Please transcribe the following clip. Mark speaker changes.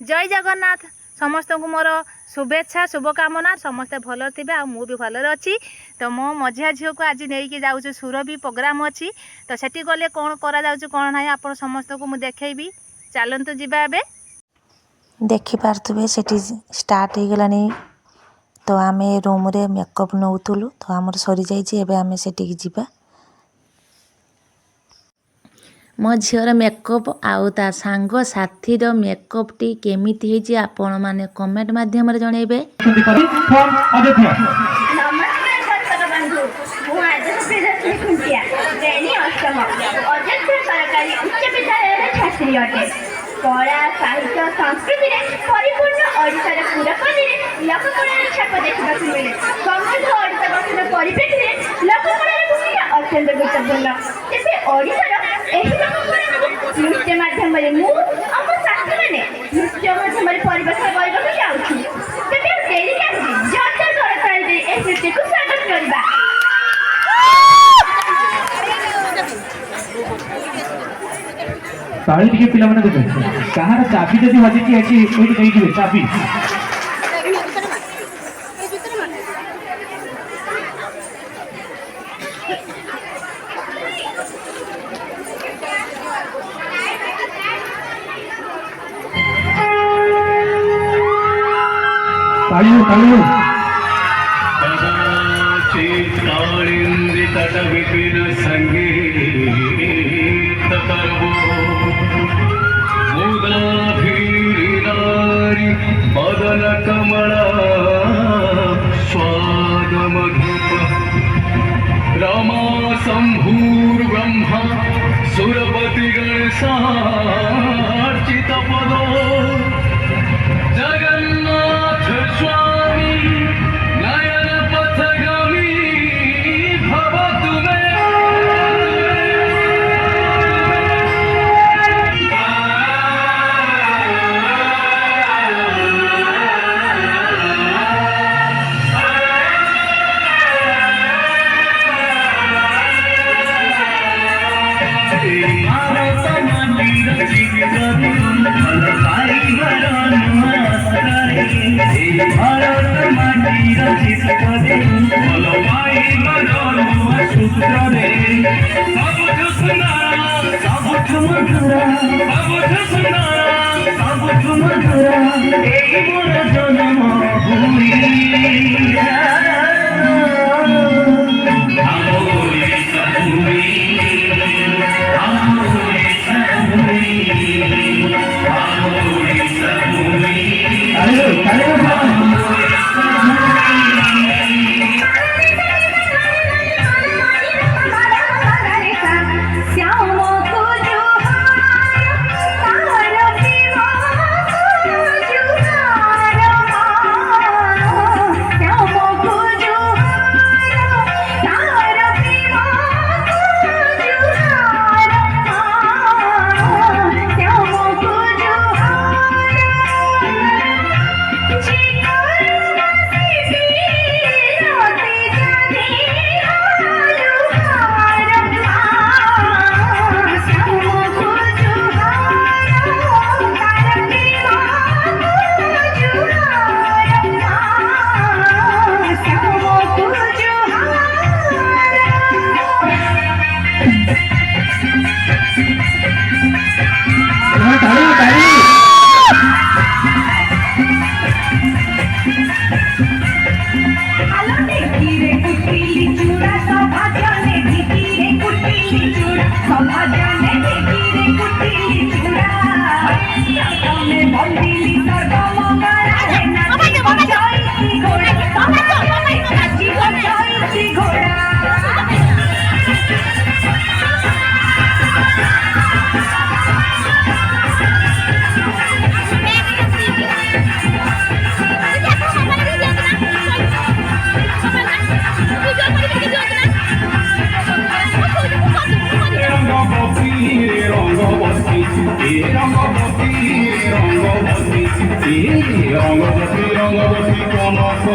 Speaker 1: जय जगन्नाथ समस्त को मोर शुभेच्छा शुभकामना समस्ते भल थे आ मु भी भल अच्छी। तो मो मझिया झील को आज नहीं जाऊँ सुरभि प्रोग्राम अच्छी तो सेठी गले कौन करा कौन ना आप समस्त को मुझे देखी चलतु जीवा ए
Speaker 2: देखिपे से स्टार्ट हो गलानी। तो आम रूम रे मेकअप नौलु तो आमर सरी जाइए आम से जा मो झीर मेकअप आउ ता सांग साथी मेकअप टी केमिति होइछि आपण माने कमेंट माध्यम रे जणेबे।
Speaker 3: कला साहित्य संस्कृति परिपूर्ण ओडिशार पुरापल्ली लोककलार छाप देखा मिले। समृद्ध ओडिशा गठन परिप्रेक्षी में लोककलार भूमिका अत्यंत गुरुत्वपूर्ण। तेरे ओडिशार नृत्य माध्यम आम साथी मैंने नृत्य माध्यम परिवेशन करने जाऊँ तेरे डेरी जनता सरकार नृत्य को स्वागत करवा।
Speaker 4: ताली टिके पिला माने देबे कहार चाबी जदी हजिची अछि ओइ देई दिबे चाबी। तालियो तालियो
Speaker 5: कालिंदी तट विपिन संगीत करबो मुदा भीरी बदन कमला स्वाद मधुप रमा शंभूर ब्रह्मा सुरपति गणेशार्चित पदो जगन्नाथ स्वामी नयन पथगामी भव तुम्हें रंगवती रंगवती कनक